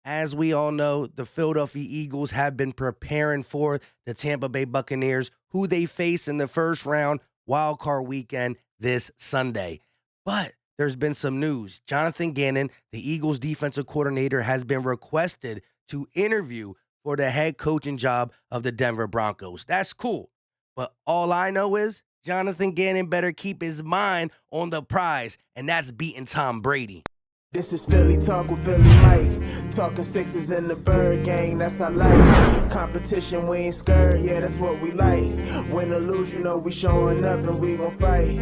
As we all know, the Philadelphia Eagles have been preparing for the Tampa Bay Buccaneers, who they face in the first round wild card weekend this Sunday. But there's been some news. Jonathan Gannon, the Eagles defensive coordinator, has been requested to interview for the head coaching job of the Denver Broncos. That's cool. But all I know is Jonathan Gannon better keep his mind on the prize, and that's beating Tom Brady. This is Philly Talk with Philly Mike. Talking sixes in the bird gang, that's I like. Competition, we ain't scared, yeah, that's what we like. Win or lose, you know we showing up and we gon' fight.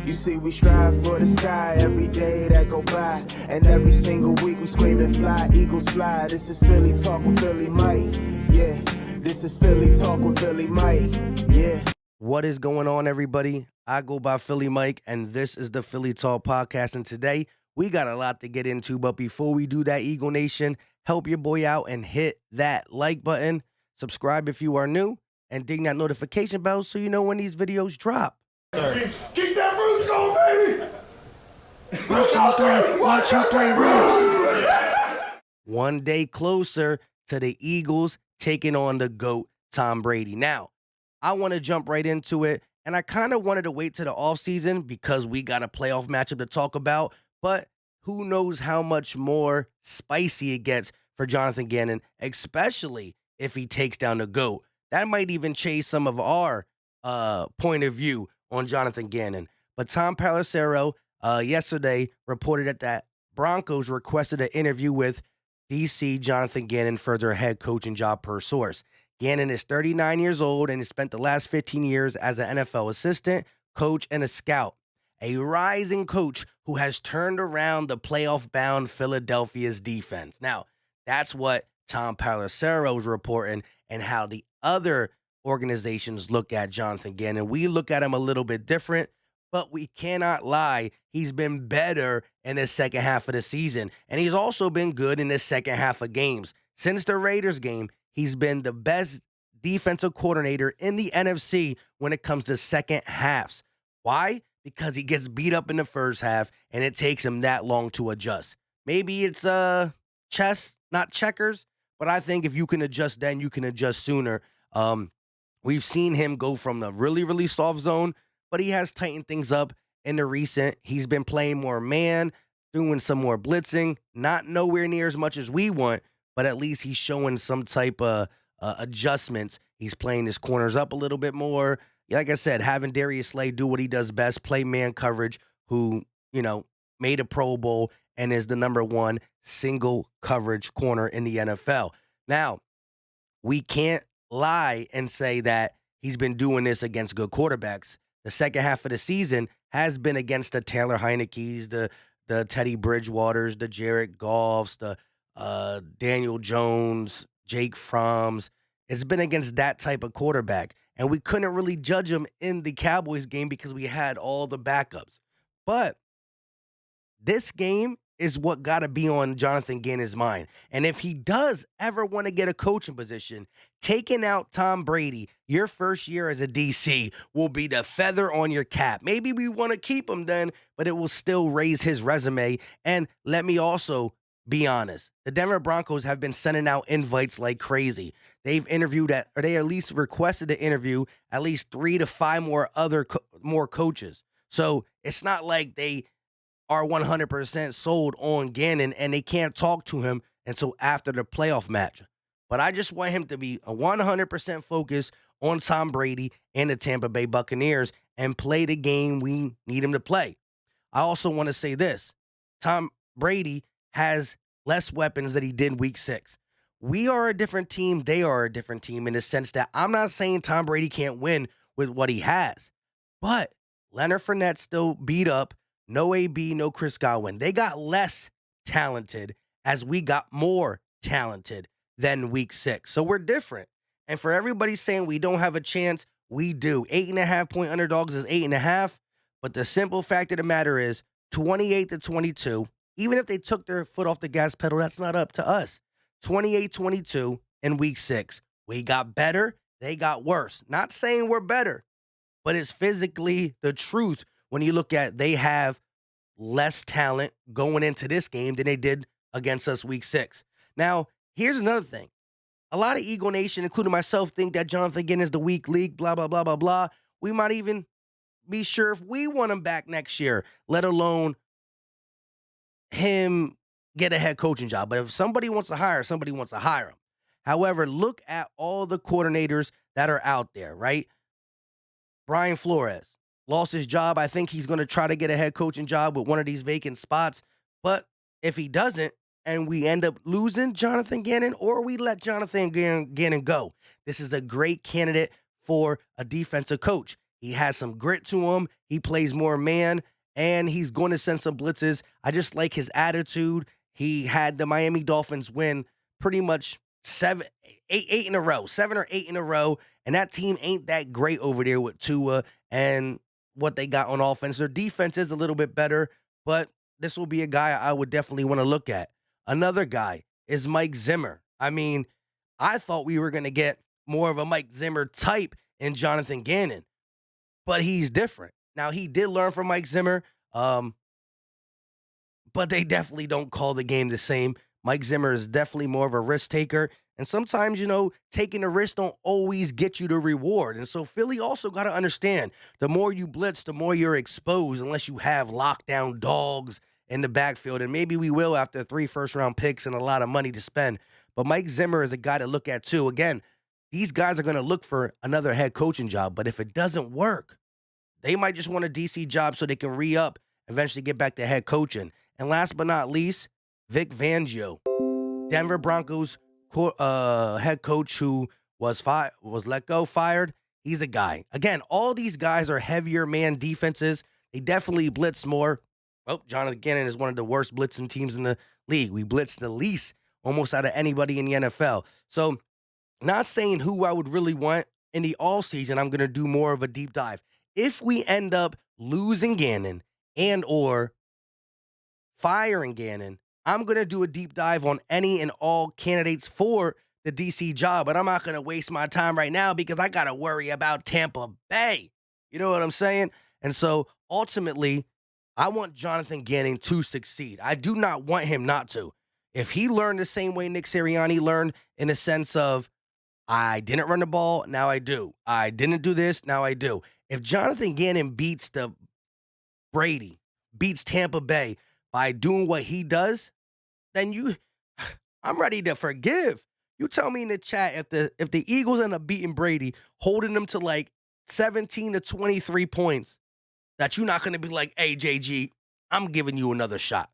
You see we strive for the sky every day that go by. And every single week we screaming fly, Eagles fly. This is Philly Talk with Philly Mike, yeah. This is Philly Talk with Philly Mike, yeah. What is going on, everybody? I go by Philly Mike, and this is the Philly Talk Podcast. And today, we got a lot to get into, but before we do that, Eagle Nation, help your boy out and hit that like button. Subscribe if you are new, and ding that notification bell so you know when these videos drop. Keep that roots going, baby! 1, 2, 3, roots! One day closer to the Eagles taking on the GOAT, Tom Brady. Now, I want to jump right into it, and I kind of wanted to wait to the offseason because we got a playoff matchup to talk about. But who knows how much more spicy it gets for Jonathan Gannon, especially if he takes down the GOAT. That might even change some of our point of view on Jonathan Gannon. But Tom Pelissero yesterday reported that the Broncos requested an interview with DC Jonathan Gannon for their head coaching job per source. Gannon is 39 years old and has spent the last 15 years as an NFL assistant, coach, and a scout. A rising coach who has turned around the playoff-bound Philadelphia's defense. Now, that's what Tom Pelissero is reporting and how the other organizations look at Jonathan Gannon. We look at him a little bit different, but we cannot lie. He's been better in the second half of the season, and he's also been good in the second half of games. Since the Raiders game, he's been the best defensive coordinator in the NFC when it comes to second halves. Why? Because he gets beat up in the first half, and it takes him that long to adjust. Maybe it's chess, not checkers, but I think if you can adjust then, you can adjust sooner. We've seen him go from the really, really soft zone, but he has tightened things up in the recent. He's been playing more man, doing some more blitzing, not nowhere near as much as we want, but at least he's showing some type of adjustments. He's playing his corners up a little bit more. Like I said, having Darius Slay do what he does best, play man coverage, who, made a Pro Bowl and is the number one single coverage corner in the NFL. Now, we can't lie and say that he's been doing this against good quarterbacks. The second half of the season has been against the Taylor Heineke's, the Teddy Bridgewaters, the Jared Goffs, the Daniel Jones, Jake Fromm's. It's been against that type of quarterback. And we couldn't really judge him in the Cowboys game because we had all the backups. But this game is what got to be on Jonathan Gannon's mind. And if he does ever want to get a coaching position, taking out Tom Brady your first year as a DC will be the feather on your cap. Maybe we want to keep him then, but it will still raise his resume. And let me also be honest, the Denver Broncos have been sending out invites like crazy. They've interviewed they at least requested to interview at least 3 to 5 more coaches. So it's not like they are 100% sold on Gannon and they can't talk to him until after the playoff match. But I just want him to be 100% focused on Tom Brady and the Tampa Bay Buccaneers and play the game we need him to play. I also want to say this. Tom Brady has less weapons than he did week 6. We are a different team. They are a different team in the sense that I'm not saying Tom Brady can't win with what he has. But Leonard Fournette still beat up. No AB, no Chris Godwin. They got less talented as we got more talented than week 6. So we're different. And for everybody saying we don't have a chance, we do. 8.5-point underdogs is 8.5. But the simple fact of the matter is 28-22. Even if they took their foot off the gas pedal, that's not up to us. 28-22 in week 6. We got better. They got worse. Not saying we're better, but it's physically the truth when you look at they have less talent going into this game than they did against us week 6. Now, here's another thing. A lot of Eagle Nation, including myself, think that Jonathan Gannon is the weak league, blah, blah, blah, blah, blah. We might even be sure if we want him back next year, let alone him get a head coaching job. But if somebody wants to hire, somebody wants to hire him. However, look at all the coordinators that are out there, right? Brian Flores lost his job. I think he's going to try to get a head coaching job with one of these vacant spots. But if he doesn't, and we end up losing Jonathan Gannon, or we let Jonathan Gannon go, this is a great candidate for a defensive coach. He has some grit to him. He plays more man, and he's going to send some blitzes. I just like his attitude. He had the Miami Dolphins win pretty much 7 or 8 in a row, and that team ain't that great over there with Tua and what they got on offense. Their defense is a little bit better, but this will be a guy I would definitely want to look at. Another guy is Mike Zimmer. I mean, I thought we were going to get more of a Mike Zimmer type in Jonathan Gannon, but he's different. Now, he did learn from Mike Zimmer, but they definitely don't call the game the same. Mike Zimmer is definitely more of a risk taker. And sometimes, taking the risk don't always get you the reward. And so Philly also got to understand, the more you blitz, the more you're exposed unless you have lockdown dogs in the backfield. And maybe we will after 3 first-round picks and a lot of money to spend. But Mike Zimmer is a guy to look at too. Again, these guys are going to look for another head coaching job. But if it doesn't work, they might just want a DC job so they can re-up, eventually get back to head coaching. And last but not least, Vic Vangio, Denver Broncos head coach who was let go, fired. He's a guy. Again, all these guys are heavier man defenses. They definitely blitz more. Well, Jonathan Gannon is one of the worst blitzing teams in the league. We blitz the least almost out of anybody in the NFL. So not saying who I would really want in the offseason. I'm going to do more of a deep dive. If we end up losing Gannon and or firing Gannon, I'm going to do a deep dive on any and all candidates for the DC job, but I'm not going to waste my time right now because I got to worry about Tampa Bay. You know what I'm saying? And so ultimately, I want Jonathan Gannon to succeed. I do not want him not to. If he learned the same way Nick Sirianni learned, in the sense of, I didn't run the ball, now I do. I didn't do this, now I do. If Jonathan Gannon beats beats Tampa Bay by doing what he does, then I'm ready to forgive. You tell me in the chat if the Eagles end up beating Brady, holding them to like 17 to 23 points, that you're not going to be like, hey, JG, I'm giving you another shot.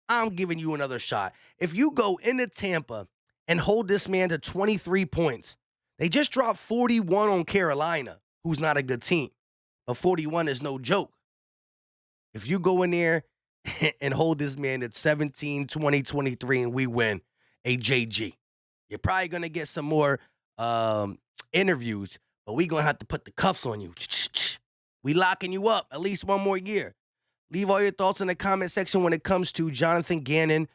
I'm giving you another shot. If you go into Tampa and hold this man to 23 points, they just dropped 41 on Carolina, who's not a good team. But 41 is no joke. If you go in there and hold this man at 17, 20, 23, and we win a JG, you're probably going to get some more interviews, but we're going to have to put the cuffs on you. We locking you up at least one more year. Leave all your thoughts in the comment section when it comes to Jonathan Gannon.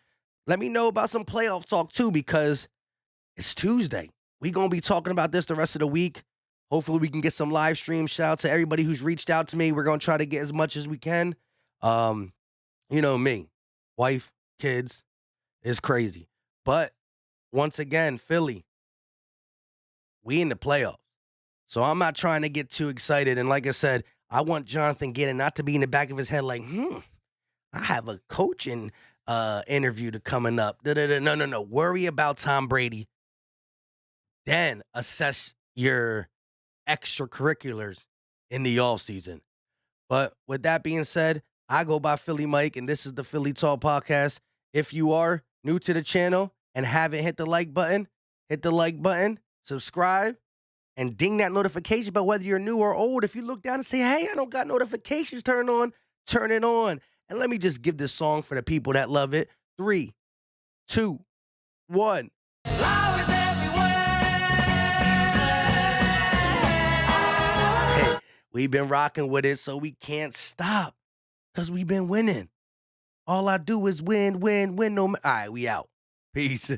Let me know about some playoff talk, too, because it's Tuesday. We're going to be talking about this the rest of the week. Hopefully, we can get some live stream. Shout out to everybody who's reached out to me. We're going to try to get as much as we can. You know me, wife, kids, it's crazy. But once again, Philly, we in the playoffs. So I'm not trying to get too excited. And like I said, I want Jonathan Gannon not to be in the back of his head like, I have a coaching interview coming up. No. Worry about Tom Brady. Then assess your extracurriculars in the offseason. But with that being said, I go by Philly Mike, and this is the Philly Talk Podcast. If you are new to the channel and haven't hit the like button, subscribe, and ding that notification bell, whether you're new or old. If you look down and say, hey, I don't got notifications turned on, turn it on. And let me just give this song for the people that love it. 3, 2, 1. Hey, we've been rocking with it, so we can't stop because we've been winning. All I do is win. No, all right, we out. Peace.